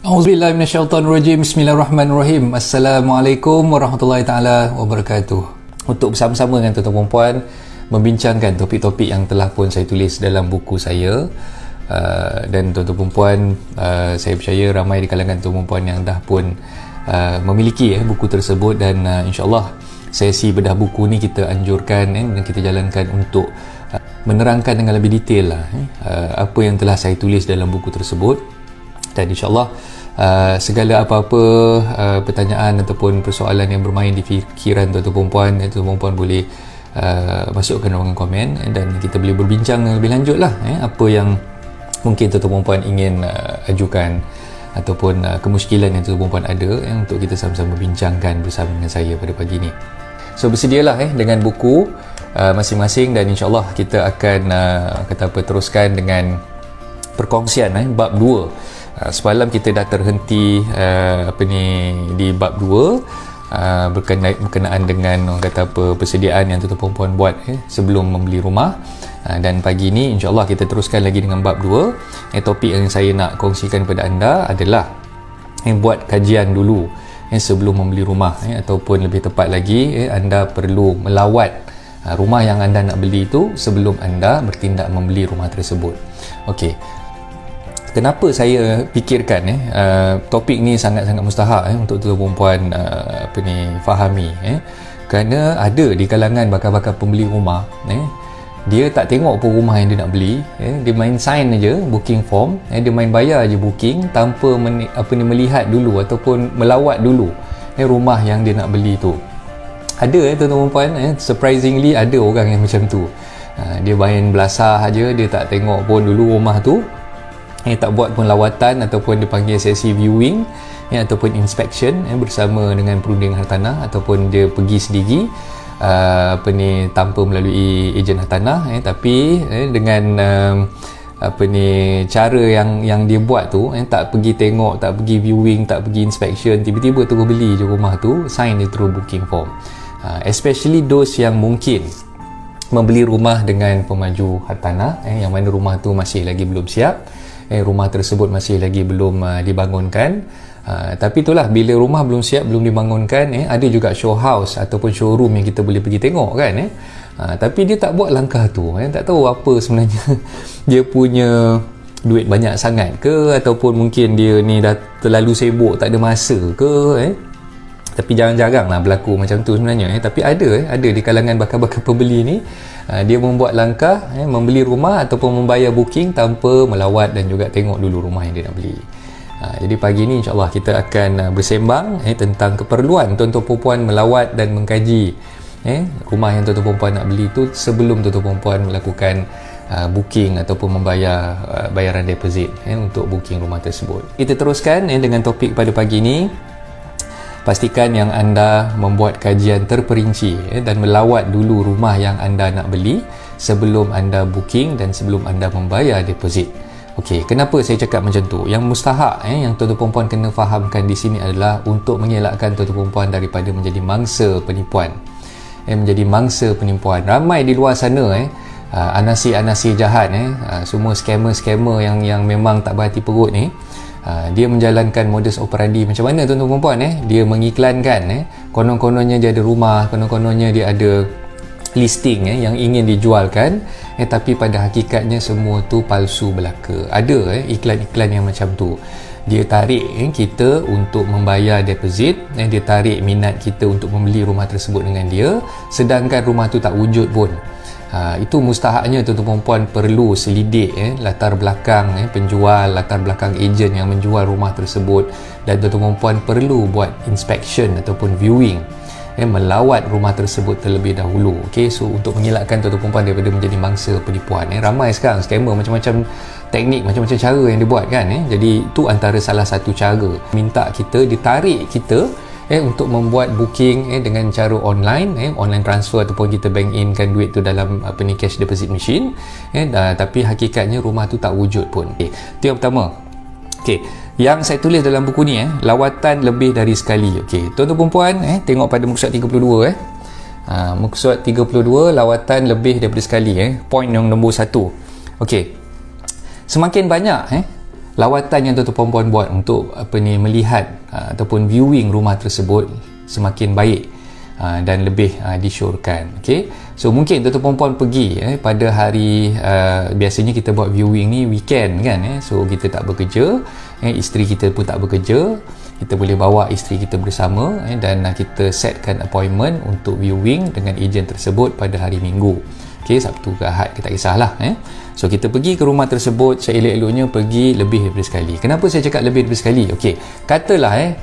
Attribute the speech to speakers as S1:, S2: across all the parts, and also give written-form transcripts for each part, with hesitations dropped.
S1: Auzubillahi minasyaitonirrajim. Bismillahirrahmanirrahim. Assalamualaikum warahmatullahi taala wabarakatuh. Untuk bersama-sama dengan tuan-tuan dan puan membincangkan topik-topik yang telah pun saya tulis dalam buku saya, dan tuan-tuan dan puan, saya percaya ramai di kalangan tuan-tuan dan puan yang dah pun memiliki buku tersebut, dan insya-Allah sesi bedah buku ni kita anjurkan dan kita jalankan untuk menerangkan dengan lebih detail apa yang telah saya tulis dalam buku tersebut. Dan insyaAllah segala apa-apa pertanyaan ataupun persoalan yang bermain di fikiran tuan-tuan dan puan boleh masukkan ruangan komen, dan kita boleh berbincang lebih lanjut lah apa yang mungkin tuan-tuan dan puan ingin ajukan ataupun kemusykilan yang tuan-tuan dan puan ada untuk kita sama-sama bincangkan bersama dengan saya pada pagi ni. So bersedialah dengan buku masing-masing, dan insyaAllah kita akan teruskan dengan perkongsian bab 2. Semalam kita dah terhenti di bab 2 berkenaan dengan persediaan yang tuan-tuan puan buat sebelum membeli rumah, dan pagi ni insya-Allah kita teruskan lagi dengan bab 2. Topik yang saya nak kongsikan kepada anda adalah buat kajian dulu sebelum membeli rumah, ataupun lebih tepat lagi anda perlu melawat rumah yang anda nak beli itu sebelum anda bertindak membeli rumah tersebut. Okey. Kenapa saya fikirkan topik ni sangat-sangat mustahak untuk tuan-tuan puan fahami, kerana ada di kalangan bakal-bakal pembeli rumah, dia tak tengok pun rumah yang dia nak beli, dia main sign aja booking form, dia main bayar aja booking tanpa melihat dulu ataupun melawat dulu rumah yang dia nak beli tu. Ada tuan-tuan puan, surprisingly ada orang yang macam tu. Dia main belasah aja, dia tak tengok pun dulu rumah tu, tak buat pun lawatan ataupun dipanggil sesi viewing ataupun inspection bersama dengan perunding hartanah, ataupun dia pergi sendiri tanpa melalui ejen hartanah, tapi dengan cara yang dia buat tu, tak pergi tengok, tak pergi viewing, tak pergi inspection, tiba-tiba terus beli je rumah tu, sign dia terus booking form. Especially those yang mungkin membeli rumah dengan pemaju hartanah, yang mana rumah tu masih lagi belum siap, rumah tersebut masih lagi belum dibangunkan, tapi itulah, bila rumah belum siap, belum dibangunkan, ada juga show house ataupun showroom yang kita boleh pergi tengok kan, tapi dia tak buat langkah tu, tak tahu apa sebenarnya dia punya duit banyak sangat ke, ataupun mungkin dia ni dah terlalu sibuk tak ada masa ke, tapi jarang-jarang lah berlaku macam tu sebenarnya, tapi ada di kalangan bakal-bakal pembeli ni, dia membuat langkah membeli rumah ataupun membayar booking tanpa melawat dan juga tengok dulu rumah yang dia nak beli. Jadi pagi ni insyaAllah kita akan bersembang tentang keperluan tuan-tuan puan melawat dan mengkaji rumah yang tuan-tuan puan nak beli tu sebelum tuan-tuan puan melakukan booking ataupun membayar bayaran deposit untuk booking rumah tersebut. Kita teruskan dengan topik pada pagi ni. Pastikan yang anda membuat kajian terperinci dan melawat dulu rumah yang anda nak beli sebelum anda booking dan sebelum anda membayar deposit. Okey, kenapa saya cakap macam tu? Yang mustahak yang tuan-tuan puan kena fahamkan di sini adalah untuk mengelakkan tuan-tuan puan daripada menjadi mangsa penipuan. Menjadi mangsa penipuan. Ramai di luar sana anasi-anasi jahat, semua scammer-scammer yang memang tak berhati perut ni, dia menjalankan modus operandi macam mana tuan-tuan puan, dia mengiklankan konon-kononnya dia ada rumah, konon-kononnya dia ada listing yang ingin dijualkan, tapi pada hakikatnya semua tu palsu belaka. Ada iklan-iklan yang macam tu. Dia tarik kita untuk membayar deposit, dia tarik minat kita untuk membeli rumah tersebut dengan dia, sedangkan rumah tu tak wujud pun. Itu mustahaknya tuan-tuan puan perlu selidik latar belakang penjual, latar belakang ejen yang menjual rumah tersebut, dan tuan-tuan puan perlu buat inspection ataupun viewing, melawat rumah tersebut terlebih dahulu. Okay, so untuk mengelakkan tuan-tuan puan daripada menjadi mangsa penipuan. Ramai sekarang scammer macam-macam teknik, macam-macam cara yang dia buat kan. Jadi itu antara salah satu cara, minta kita, ditarik kita untuk membuat booking dengan cara online, online transfer ataupun kita bank in kan duit tu dalam cash deposit machine, tapi hakikatnya rumah tu tak wujud pun. Itu yang pertama. Yang saya tulis dalam buku ni, lawatan lebih dari sekali. Tuan-tuan puan tengok pada muka surat 32, muka surat 32, lawatan lebih daripada sekali, point yang nombor 1. Semakin banyak lawatan yang tuan-tuan puan buat untuk melihat ataupun viewing rumah tersebut semakin baik dan lebih disyorkan. Okey, so mungkin tuan-tuan puan pergi pada hari biasanya kita buat viewing ni weekend kan, so kita tak bekerja, isteri kita pun tak bekerja, kita boleh bawa isteri kita bersama dan kita setkan appointment untuk viewing dengan ejen tersebut pada hari Minggu. Okey, Sabtu ke Ahad, kita tak kisahlah. So kita pergi ke rumah tersebut, seelok-eloknya pergi lebih daripada sekali. Kenapa saya cakap lebih daripada sekali? Okey, katalah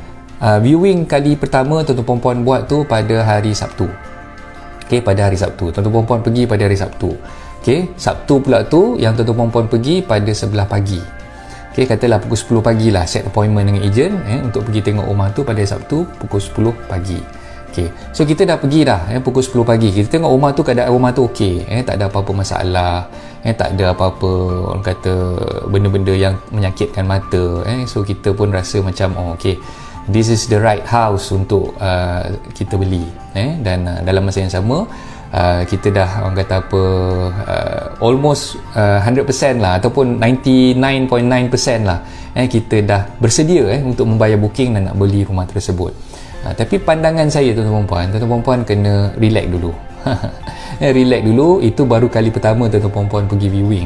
S1: viewing kali pertama tuan-tuan puan buat tu pada hari Sabtu. Okey, pada hari Sabtu. Tuan-tuan puan pergi pada hari Sabtu. Okey, Sabtu pula tu yang tuan-tuan puan pergi pada 11 pagi. Okey, katalah pukul 10 pagi lah set appointment dengan ejen untuk pergi tengok rumah tu pada Sabtu pukul 10 pagi. Okey, so kita dah pergi dah pukul 10 pagi. Kita tengok rumah tu, keadaan rumah tu okey, tak ada apa-apa masalah, tak ada apa-apa orang kata benda-benda yang menyakitkan mata. So kita pun rasa macam okey, this is the right house untuk kita beli. Dan dalam masa yang sama kita dah orang kata apa almost 100% lah ataupun 99.9% lah kita dah bersedia untuk membayar booking dan nak beli rumah tersebut. Tapi pandangan saya tuan-tuan puan kena relax dulu. Relax dulu, itu baru kali pertama tuan-tuan puan pergi viewing.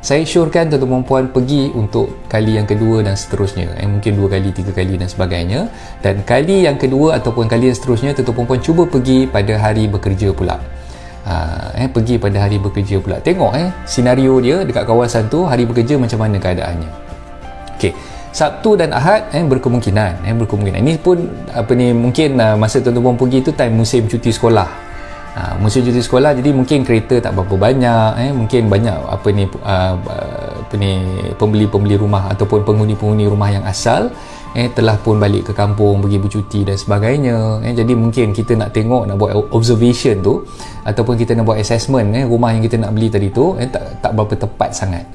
S1: Saya syorkan tuan-tuan puan pergi untuk kali yang kedua dan seterusnya, mungkin 2 kali, 3 kali dan sebagainya. Dan kali yang kedua ataupun kali yang seterusnya tuan-tuan puan cuba pergi pada hari bekerja pula. Pergi pada hari bekerja pula, tengok senario dia dekat kawasan tu hari bekerja macam mana keadaannya. Okey, Sabtu dan Ahad berkemungkinan ini pun mungkin masa tuan-tuan pergi tu time musim cuti sekolah. Musim cuti sekolah, jadi mungkin kereta tak berapa banyak, mungkin banyak pembeli-pembeli rumah ataupun penghuni-penghuni rumah yang asal telah pun balik ke kampung pergi bercuti dan sebagainya. Jadi mungkin kita nak tengok, nak buat observation tu ataupun kita nak buat assessment rumah yang kita nak beli tadi tu tak berapa tepat sangat.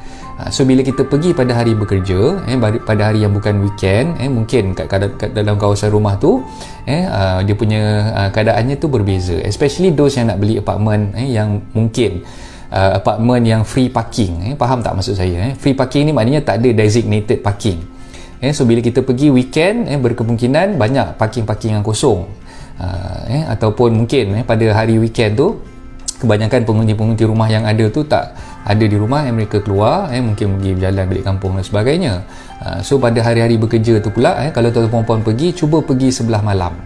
S1: So bila kita pergi pada hari bekerja, pada hari yang bukan weekend, mungkin kat dalam kawasan rumah tu dia punya keadaannya tu berbeza, especially those yang nak beli apartment yang mungkin apartment yang free parking. Faham tak maksud saya? Free parking ni maknanya tak ada designated parking. So bila kita pergi weekend, berkemungkinan banyak parking-parking yang kosong. Ataupun mungkin pada hari weekend tu kebanyakan penghuni-penghuni rumah yang ada tu tak ada di rumah, mereka keluar, mungkin pergi berjalan balik kampung dan sebagainya. So pada hari-hari bekerja tu pula, kalau tuan-tuan puan pergi, cuba pergi sebelah malam.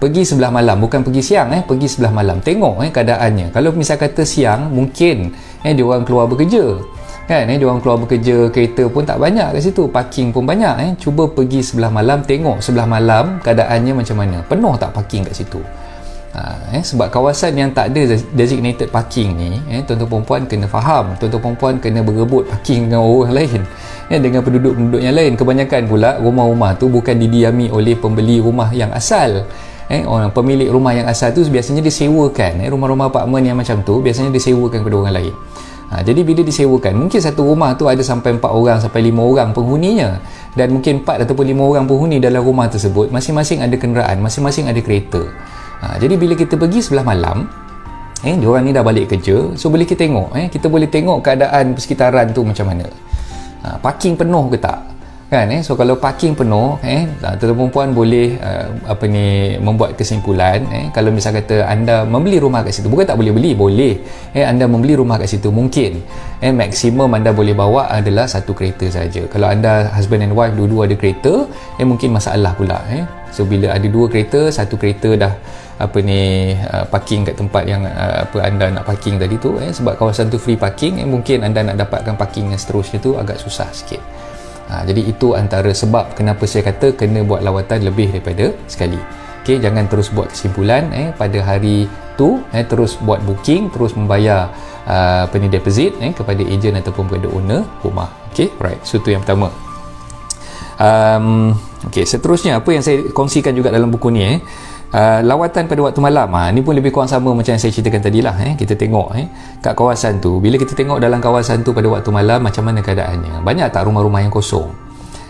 S1: Pergi sebelah malam, bukan pergi siang, pergi sebelah malam. Tengok keadaannya. Kalau misal kata siang, mungkin dia orang keluar bekerja, kan, dia orang keluar bekerja, kereta pun tak banyak kat situ, parking pun banyak. Cuba pergi sebelah malam, tengok sebelah malam keadaannya macam mana, penuh tak parking kat situ. Sebab kawasan yang tak ada designated parking ni, tuan-tuan puan kena faham, tuan-tuan puan kena berebut parking dengan orang lain, dengan penduduk-penduduk yang lain. Kebanyakan pula rumah-rumah tu bukan didiami oleh pembeli rumah yang asal. Orang pemilik rumah yang asal tu biasanya disewakan, rumah-rumah apartmen yang macam tu biasanya disewakan kepada orang lain. Jadi bila disewakan, mungkin satu rumah tu ada sampai 4 orang sampai 5 orang penghuninya, dan mungkin 4 ataupun 5 orang penghuni dalam rumah tersebut, masing-masing ada kenderaan, masing-masing ada kereta. Jadi bila kita pergi sebelah malam, diorang ni dah balik kerja, so boleh kita tengok, kita boleh tengok keadaan persekitaran tu macam mana. Parking penuh ke tak, kan? So kalau parking penuh, tuan-tuan puan boleh membuat kesimpulan. Kalau misal kata anda membeli rumah kat situ, bukan tak boleh beli, boleh. Anda membeli rumah kat situ, mungkin maksimum anda boleh bawa adalah 1 kereta saja. Kalau anda husband and wife dua-dua ada kereta, mungkin masalah pula. So bila ada 2 kereta, 1 kereta dah parking kat tempat yang anda nak parking tadi tu, sebab kawasan tu free parking, mungkin anda nak dapatkan parking yang seterusnya tu agak susah sikit. Jadi itu antara sebab kenapa saya kata kena buat lawatan lebih daripada sekali. Okey, jangan terus buat kesimpulan pada hari tu, terus buat booking, terus membayar deposit kepada ejen ataupun kepada owner rumah. Okey, right. So itu yang pertama. Okey, seterusnya apa yang saya kongsikan juga dalam buku ni, lawatan pada waktu malam. Ni pun lebih kurang sama macam yang saya ceritakan tadi lah. Kita tengok kat kawasan tu, bila kita tengok dalam kawasan tu pada waktu malam, macam mana keadaannya. Banyak tak rumah-rumah yang kosong?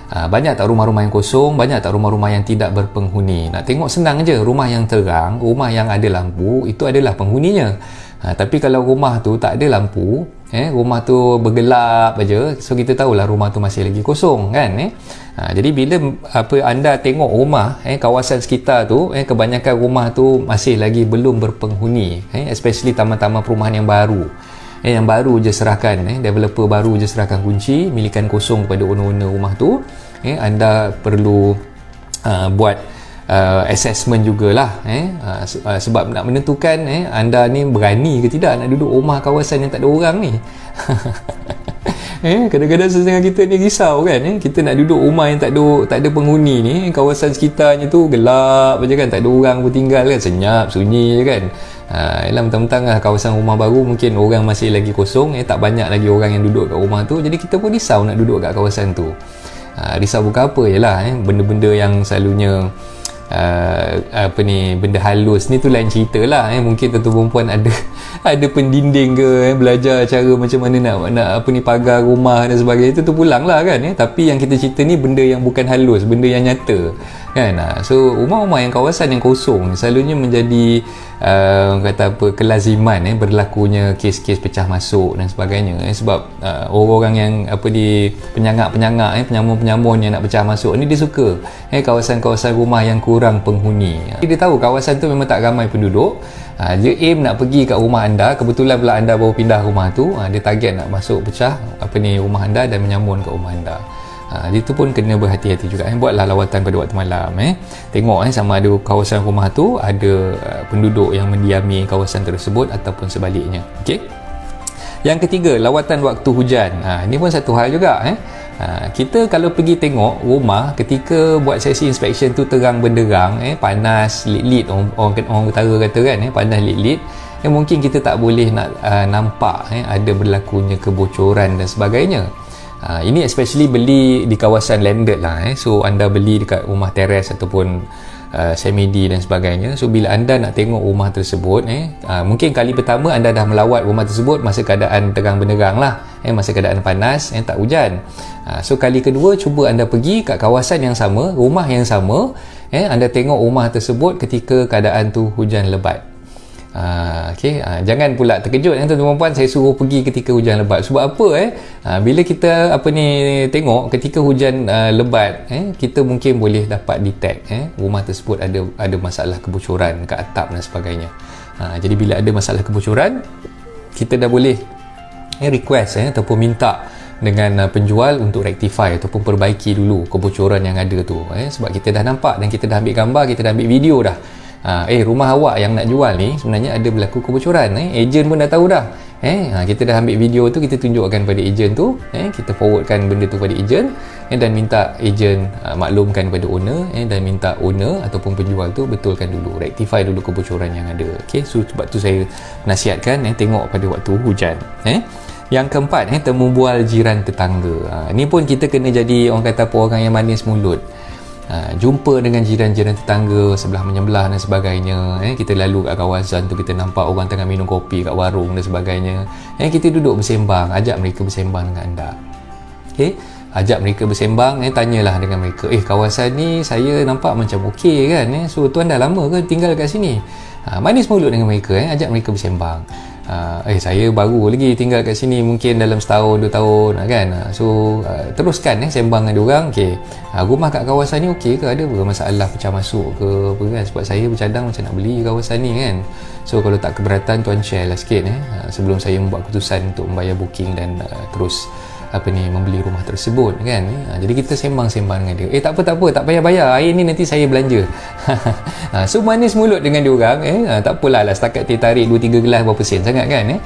S1: Banyak tak rumah-rumah yang kosong? Banyak tak rumah-rumah yang tidak berpenghuni? Nak tengok senang je, rumah yang terang, rumah yang ada lampu, itu adalah penghuninya. Tapi kalau rumah tu tak ada lampu, rumah tu bergelap aja, so kita tahulah rumah tu masih lagi kosong kan. Jadi bila anda tengok rumah kawasan sekitar tu, kebanyakan rumah tu masih lagi belum berpenghuni, especially taman-taman perumahan yang baru, yang baru je serahkan, developer baru je serahkan kunci milikan kosong kepada owner-owner rumah tu, anda perlu buat assessment jugalah, sebab nak menentukan anda ni berani ke tidak nak duduk rumah kawasan yang tak ada orang ni. Kadang-kadang setengah kita ni risau kan, kita nak duduk rumah yang tak ada penghuni ni, kawasan sekitarnya tu gelap aja kan, tak ada orang pun tinggal kan, senyap sunyi je kan. Mentang-mentang lah kawasan rumah baru mungkin orang masih lagi kosong, tak banyak lagi orang yang duduk kat rumah tu, jadi kita pun risau nak duduk kat kawasan tu. Risau bukan apa je lah, benda-benda yang selalunya benda halus ni tu lain cerita lah. Mungkin tentu perempuan ada pendinding ke, belajar cara macam mana nak pagar rumah dan sebagainya, itu tu pulang lah kan. Tapi yang kita cerita ni benda yang bukan halus, benda yang nyata kan. So rumah-rumah yang kawasan yang kosong selalunya menjadi kelaziman berlakunya kes-kes pecah masuk dan sebagainya, sebab orang-orang yang penyangak-penyangak, penyamun-penyamun yang nak pecah masuk ni, dia suka kawasan-kawasan rumah yang kurang penghuni. Dia tahu kawasan tu memang tak ramai penduduk, dia aim nak pergi kat rumah anda, kebetulan pula anda baru pindah rumah tu, dia target nak masuk pecah rumah anda dan menyamun kat rumah anda. Itu pun kena berhati-hati juga. Buatlah lawatan pada waktu malam, tengok sama ada kawasan rumah tu ada penduduk yang mendiami kawasan tersebut ataupun sebaliknya. Okey. Yang ketiga, lawatan waktu hujan. Ini pun satu hal juga. Kita kalau pergi tengok rumah ketika buat sesi inspection tu terang benderang, panas lit-lit, orang utara kata kan, panas lit-lit, mungkin kita tak boleh nak nampak ada berlakunya kebocoran dan sebagainya. Ini especially beli di kawasan landed lah, so anda beli dekat rumah teres ataupun semi-D dan sebagainya. So bila anda nak tengok rumah tersebut, mungkin kali pertama anda dah melawat rumah tersebut masa keadaan terang benderang lah, masa keadaan panas, tak hujan. So kali kedua cuba anda pergi kat kawasan yang sama, rumah yang sama, anda tengok rumah tersebut ketika keadaan tu hujan lebat. Jangan pula terkejut tuan-tuan puan, saya suruh pergi ketika hujan lebat. Sebab apa? Bila kita tengok ketika hujan lebat, kita mungkin boleh dapat detect rumah tersebut ada masalah kebocoran ke atap dan sebagainya. Jadi bila ada masalah kebocoran, kita dah boleh request ataupun minta dengan penjual untuk rectify ataupun perbaiki dulu kebocoran yang ada tu, sebab kita dah nampak dan kita dah ambil gambar, kita dah ambil video dah. Rumah awak yang nak jual ni sebenarnya ada berlaku kebocoran, ejen pun dah tahu dah. Kita dah ambil video tu, kita tunjukkan pada ejen tu, kita forwardkan benda tu pada ejen, dan minta ejen maklumkan pada owner, dan minta owner ataupun penjual tu betulkan dulu, rectify dulu kebocoran yang ada. So sebab tu saya nasihatkan tengok pada waktu hujan. Yang keempat, temu bual jiran tetangga. Ni pun kita kena jadi orang kata orang yang manis mulut. Jumpa dengan jiran-jiran tetangga sebelah menyebelah dan sebagainya. Kita lalu kat kawasan tu, kita nampak orang tengah minum kopi kat warung dan sebagainya. Kita duduk bersembang, ajak mereka bersembang dengan anda. Ajak mereka bersembang, tanyalah dengan mereka, kawasan ni saya nampak macam okey kan, so tuan dah lama ke tinggal kat sini? Manis mulut dengan mereka, ajak mereka bersembang. Saya baru lagi tinggal kat sini, mungkin dalam setahun 2 tahun kan. So teruskan sembang dengan diorang. Rumah kat kawasan ni okey ke, ada masalah pecah masuk ke apa kan, sebab saya bercadang macam nak beli kawasan ni kan. So kalau tak keberatan, tuan share lah sikit sebelum saya membuat keputusan untuk membayar booking dan terus membeli rumah tersebut kan. Jadi kita sembang-sembang dengan dia, tak apa, tak payah bayar, hari ni nanti saya belanja. So manis mulut dengan dia orang, tak apalah setakat tarik 2-3 gelas berapa sen sangat kan.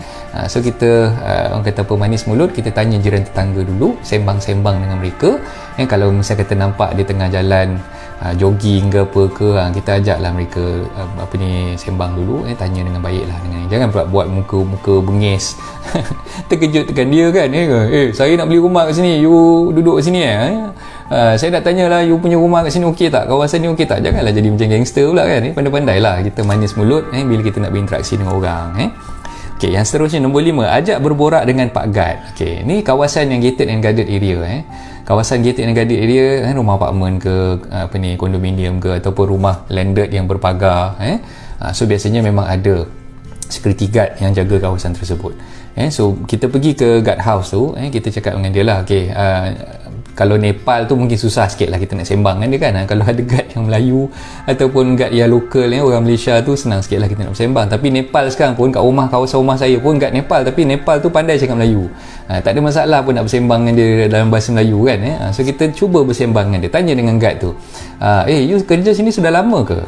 S1: So kita orang kata manis mulut, kita tanya jiran tetangga dulu, sembang-sembang dengan mereka. Kalau misalnya kata nampak dia tengah jalan jogging ke apa ke, kita ajaklah mereka sembang dulu, tanya dengan baiklah dengan jangan pula buat muka bengis terkejut tekan dia kan. Saya nak beli rumah kat sini, you duduk kat sini saya nak tanyalah, you punya rumah kat sini okey tak, kawasan ni okey tak. Janganlah jadi macam gangster pula kan. Pandai-pandailah kita manis mulut bila kita nak berinteraksi dengan orang. Yang seterusnya, nombor 5, ajak berborak dengan Pak Gad. Ni kawasan yang gated and guarded area. Kawasan gated and guarded area, rumah apartmen ke kondominium ke ataupun rumah landed yang berpagar. So biasanya memang ada security guard yang jaga kawasan tersebut. So kita pergi ke guard house tu, kita cakap dengan dia lah, okay, kalau Nepal tu mungkin susah sikit lah kita nak sembang dengan dia kan. Kalau ada guard yang Melayu ataupun guard yang lokal, orang Malaysia tu senang sikit lah kita nak bersembang. Tapi Nepal sekarang pun kat rumah, kawasan rumah saya pun guard Nepal, tapi Nepal tu pandai cakap Melayu. Tak ada masalah pun nak bersembang dengan dia dalam bahasa Melayu kan. So kita cuba bersembang dengan dia, tanya dengan guard tu, you kerja sini sudah lama ke?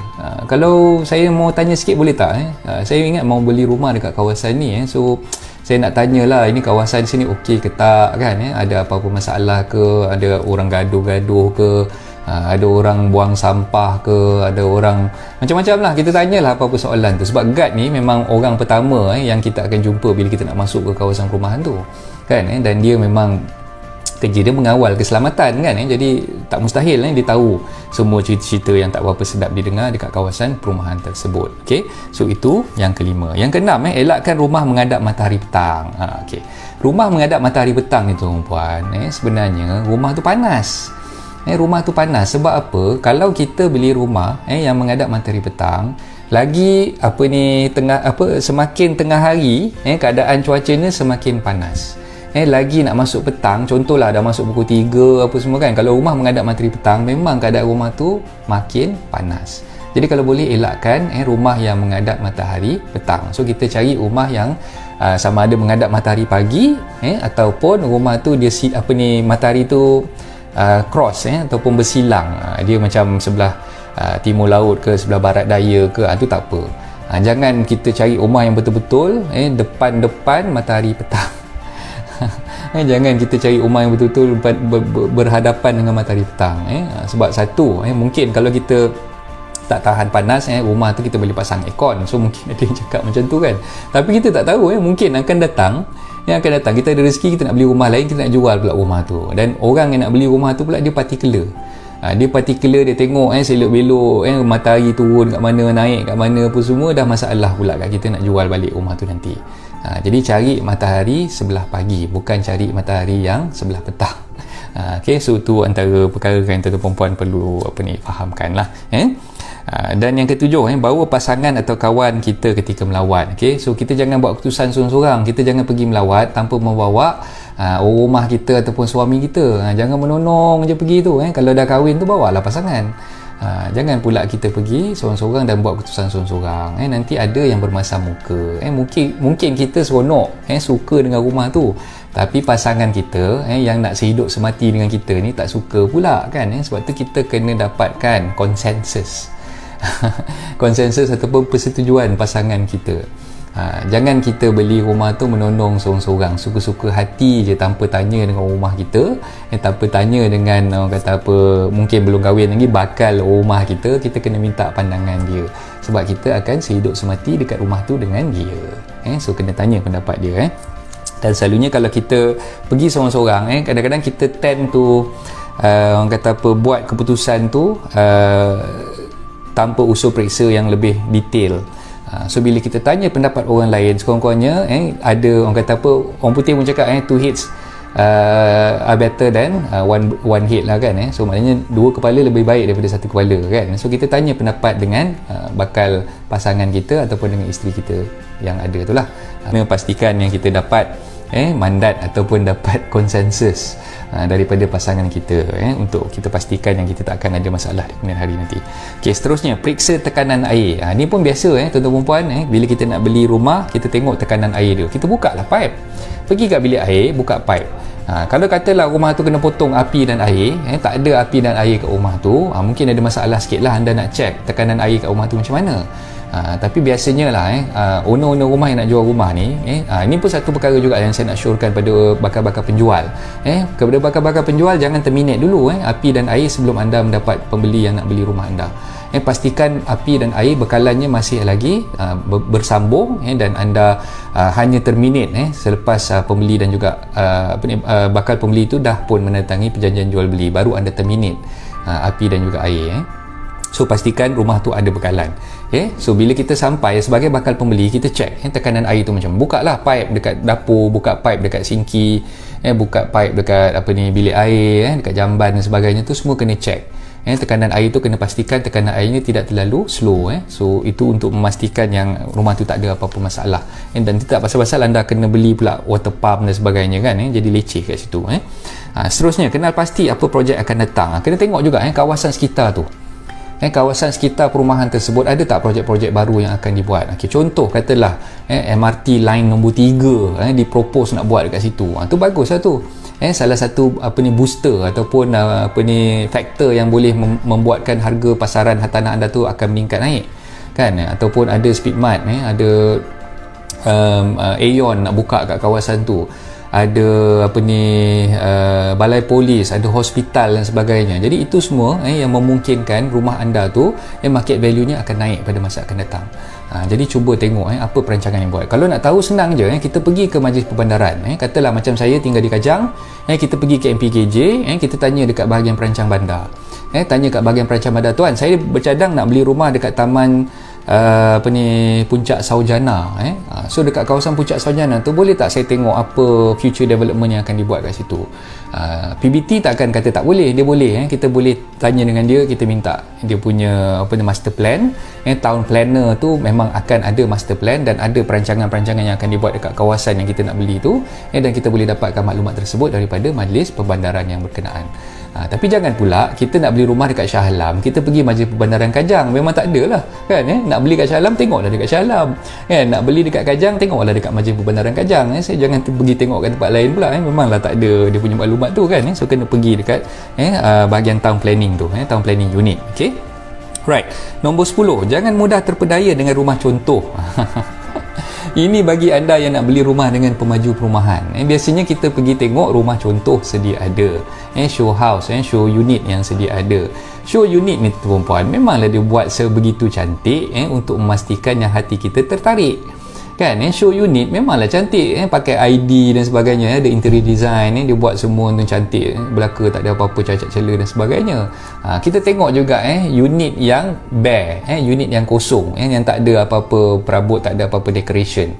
S1: Kalau saya mau tanya sikit boleh tak? Saya ingat mau beli rumah dekat kawasan ni, so saya nak tanyalah, ini kawasan sini okey ke tak kan, ada apa-apa masalah ke, ada orang gaduh-gaduh ke, ada orang buang sampah ke, ada orang macam-macam lah, kita tanyalah apa-apa soalan tu. Sebab guard ni memang orang pertama yang kita akan jumpa bila kita nak masuk ke kawasan perumahan tu kan, dan dia memang kerja dia mengawal keselamatan kan, jadi tak mustahil dia tahu semua cerita-cerita yang tak berapa sedap didengar dekat kawasan perumahan tersebut. Okey, so itu yang kelima. Yang keenam, elakkan rumah menghadap matahari petang. Okey, rumah menghadap matahari petang ni tuan-puan, sebenarnya rumah tu panas. Rumah tu panas sebab apa? Kalau kita beli rumah yang menghadap matahari petang, lagi semakin tengah hari, keadaan cuacanya semakin panas. Lagi nak masuk petang, contohlah dah masuk pukul 3 apa semua kan, kalau rumah menghadap matahari petang, memang keadaan rumah tu makin panas. Jadi kalau boleh elakkan rumah yang menghadap matahari petang. So kita cari rumah yang sama ada menghadap matahari pagi, ataupun rumah tu dia matahari tu cross, ataupun bersilang, dia macam sebelah timur laut ke sebelah barat daya ke, tu tak apa. Jangan kita cari rumah yang betul-betul depan matahari petang. Jangan kita cari rumah yang betul-betul berhadapan dengan matahari petang. Sebab satu, mungkin kalau kita tak tahan panas, rumah tu kita boleh pasang aircon, so mungkin ada yang cakap macam tu kan. Tapi kita tak tahu, mungkin akan datang kita ada rezeki, kita nak beli rumah lain, kita nak jual pula rumah tu, dan orang yang nak beli rumah tu pula dia particular. Dia tengok selok-belok, matahari turun kat mana, naik kat mana apa semua, dah masalah pula kat kita nak jual balik rumah tu nanti. Jadi cari matahari sebelah pagi, bukan cari matahari yang sebelah petang. Okay, so tu antara perkara yang tuan-tuan perempuan perlu fahamkan lah. Dan yang ketujuh, bawa pasangan atau kawan kita ketika melawat. Okay, so kita jangan buat keputusan seorang-seorang, kita jangan pergi melawat tanpa membawa rumah kita ataupun suami kita. Jangan menonong je pergi tu. Kalau dah kahwin tu bawalah pasangan. Jangan pula kita pergi seorang-seorang dan buat keputusan seorang-seorang. Nanti ada yang bermasam muka. Mungkin kita seronok, suka dengan rumah tu, tapi pasangan kita yang nak sehidup semati dengan kita ni tak suka pula kan. Sebab tu kita kena dapatkan konsensus konsensus ataupun persetujuan pasangan kita. Jangan kita beli rumah tu menonong seorang-seorang, suka-suka hati je tanpa tanya dengan rumah kita, tanpa tanya dengan orang kata apa, mungkin belum kahwin lagi, bakal rumah kita kena minta pandangan dia, sebab kita akan sehidup semati dekat rumah tu dengan dia. So kena tanya pendapat dia. Dan selalunya kalau kita pergi seorang-seorang, kadang-kadang kita tend to orang kata apa, buat keputusan tu tanpa usul periksa yang lebih detail. So bila kita tanya pendapat orang lain, sekurang-kurangnya ada orang kata apa, orang putih pun cakap two heads are better than one head lah kan. So maknanya dua kepala lebih baik daripada satu kepala kan. So kita tanya pendapat dengan bakal pasangan kita ataupun dengan isteri kita yang ada tu lah. Kena pastikan yang kita dapat mandat ataupun dapat konsensus daripada pasangan kita, untuk kita pastikan yang kita tak akan ada masalah di kemudian hari nanti. Okey, seterusnya periksa tekanan air. Ni pun biasa tuan-tuan puan, bila kita nak beli rumah, kita tengok tekanan air dia, kita buka lah pipe, pergi kat bilik air, buka pipe. Kalau katalah rumah tu kena potong api dan air, tak ada api dan air kat rumah tu, mungkin ada masalah sikit lah, anda nak check tekanan air kat rumah tu macam mana. Tapi biasanya lah owner-owner rumah yang nak jual rumah ni, ini pun satu perkara juga yang saya nak syorkan pada bakal-bakal penjual. Kepada bakal-bakal penjual, jangan terminate dulu api dan air sebelum anda mendapat pembeli yang nak beli rumah anda. Pastikan api dan air bekalannya masih lagi bersambung, dan anda hanya terminate selepas pembeli dan juga bakal pembeli itu dah pun menandatangi perjanjian jual beli, baru anda terminate api dan juga air. So pastikan rumah tu ada bekalan. So bila kita sampai sebagai bakal pembeli, kita check tekanan air tu macam, buka lah pipe dekat dapur, buka pipe dekat sinki, buka pipe dekat bilik air, dekat jamban dan sebagainya tu, semua kena check. tekanan air tu kena pastikan tekanan airnya tidak terlalu slow. So itu untuk memastikan yang rumah tu tak ada apa-apa masalah. Dan tidak pasal-pasal anda kena beli pula water pump dan sebagainya kan, jadi leceh kat situ. Seterusnya, kenal pasti apa projek akan datang. Kena tengok juga kawasan sekitar tu. Kawasan sekitar perumahan tersebut ada tak projek-projek baru yang akan dibuat. Contoh katalah MRT line nombor 3 dipropose nak buat dekat situ. Tu bagus lah tu. Salah satu booster ataupun faktor yang boleh membuatkan harga pasaran tanah anda tu akan meningkat naik kan. Ataupun ada Speedmart, ada Aeon nak buka kat kawasan tu, ada balai polis, ada hospital dan sebagainya. Jadi itu semua yang memungkinkan rumah anda tu market value nya akan naik pada masa akan datang. Jadi cuba tengok apa perancangan yang buat. Kalau nak tahu senang je, kita pergi ke Majlis Perbandaran. Katalah macam saya tinggal di Kajang, kita pergi ke MPKJ, kita tanya dekat bahagian perancang bandar. Tanya kat bahagian perancang bandar, tuan, saya bercadang nak beli rumah dekat taman Puncak Saujana. So dekat kawasan Puncak Saujana tu boleh tak saya tengok apa future development yang akan dibuat kat situ. PBT takkan kata tak boleh, dia boleh. Kita boleh tanya dengan dia, kita minta dia punya master plan. Town planner tu memang akan ada master plan dan ada perancangan-perancangan yang akan dibuat dekat kawasan yang kita nak beli tu, dan kita boleh dapatkan maklumat tersebut daripada Majlis Perbandaran yang berkenaan. Tapi jangan pula kita nak beli rumah dekat Shah Alam, kita pergi Majlis Perbandaran Kajang. Memang tak ada lah kan. Nak beli kat Shah Alam, tengoklah dekat Shah Alam kan. Nak beli dekat Kajang, tengoklah dekat Majlis Perbandaran Kajang. Saya jangan pergi tengok kat tempat lain pula. Memanglah tak ada dia punya maklumat tu kan. So kena pergi dekat bahagian town planning tu, town planning unit. Okay, right. Nombor 10, jangan mudah terpedaya dengan rumah contoh. Ini bagi anda yang nak beli rumah dengan pemaju perumahan. Biasanya kita pergi tengok rumah contoh sedia ada, show house, show unit yang sedia ada. Show unit ni perempuan memanglah dia buat sebegitu cantik untuk memastikan yang hati kita tertarik kan. Show unit memanglah cantik, pakai ID dan sebagainya, ada interior design, dia buat semua tu cantik, belaka tak ada apa-apa cacat celah dan sebagainya. Kita tengok juga unit yang bare, unit yang kosong, yang tak ada apa-apa perabot, tak ada apa-apa decoration.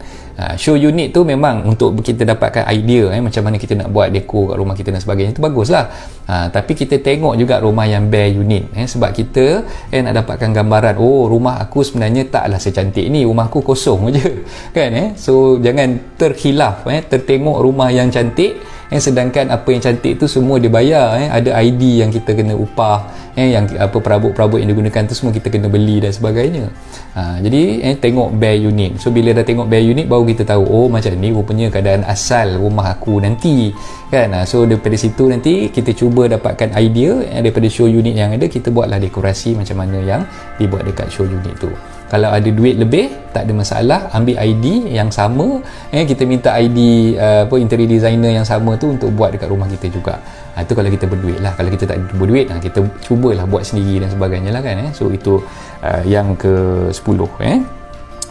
S1: Show unit tu memang untuk kita dapatkan idea macam mana kita nak buat dekor kat rumah kita dan sebagainya, itu baguslah. Tapi kita tengok juga rumah yang bare unit, sebab kita nak dapatkan gambaran, oh rumah aku sebenarnya taklah secantik ni, rumah aku kosong je kan. So jangan terkhilaf, tertengok rumah yang cantik sedangkan apa yang cantik tu semua dia bayar. Ada ID yang kita kena upah, yang perabot-perabot yang digunakan tu semua kita kena beli dan sebagainya. Jadi tengok bare unit. So bila dah tengok bare unit baru kita tahu, oh macam ni rupanya keadaan asal rumah aku nanti kan. So daripada situ nanti kita cuba dapatkan idea daripada show unit yang ada, kita buatlah dekorasi macam mana yang dibuat dekat show unit tu. Kalau ada duit lebih tak ada masalah, ambil ID yang sama, kita minta ID interior designer yang sama tu untuk buat dekat rumah kita juga. Itu kalau kita berduit lah. Kalau kita tak ada berduit, kita cubalah buat sendiri dan sebagainya lah kan. So itu yang ke-10.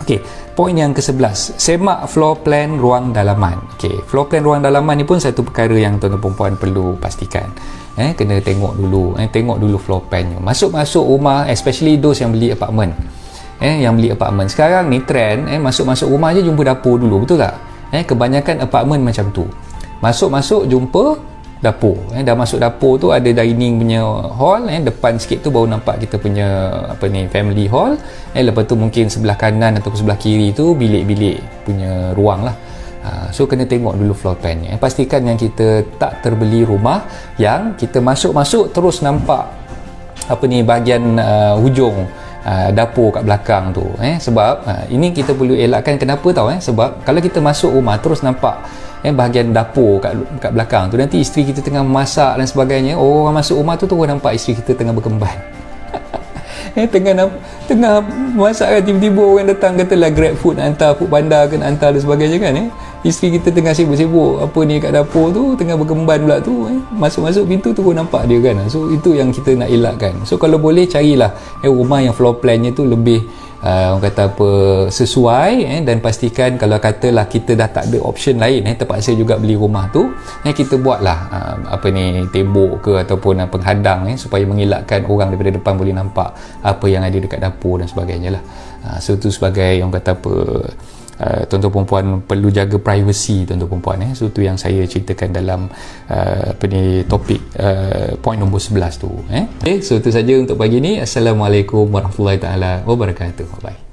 S1: Okey, poin yang ke-11, semak floor plan ruang dalaman. Okey, floor plan ruang dalaman ni pun satu perkara yang tuan-tuan perempuan perlu pastikan. Kena tengok dulu, tengok dulu floor plan. Masuk-masuk rumah, especially those yang beli apartment. Yang beli apartmen sekarang ni trend, masuk-masuk rumah je jumpa dapur dulu, betul tak? Kebanyakan apartmen macam tu, masuk-masuk jumpa dapur. Dah masuk dapur tu ada dining punya hall, depan sikit tu baru nampak kita punya family hall, lepas tu mungkin sebelah kanan atau sebelah kiri tu bilik-bilik punya ruang lah. So kena tengok dulu floor plan ni. Pastikan yang kita tak terbeli rumah yang kita masuk-masuk terus nampak bahagian hujung dapur kat belakang tu. Sebab ini kita perlu elakkan. Kenapa tahu? Sebab kalau kita masuk rumah terus nampak bahagian dapur kat belakang tu, nanti isteri kita tengah masak dan sebagainya, orang masuk rumah tu terus nampak isteri kita tengah berkemban. Tengah masak kan, tiba-tiba orang datang katalah grab food nak hantar, food panda ke nak hantar dan sebagainya kan. Isteri kita tengah sibuk-sibuk kat dapur tu, tengah berkemban pula tu, masuk-masuk pintu tu nampak dia kan. So itu yang kita nak elakkan. So kalau boleh carilah rumah yang floor plan nya tu lebih orang kata sesuai, dan pastikan kalau katalah kita dah tak ada option lain, terpaksa juga beli rumah tu, kita buatlah tembok ke ataupun penghadang supaya mengelakkan orang daripada depan boleh nampak apa yang ada dekat dapur dan sebagainya lah. So tu sebagai orang kata tuan-tuan perempuan perlu jaga privacy tuan-tuan perempuan. So tu yang saya ceritakan dalam topik point nombor 11 tu. Okay, so itu saja untuk pagi ni. Assalamualaikum warahmatullahi taala wabarakatuh. Bye.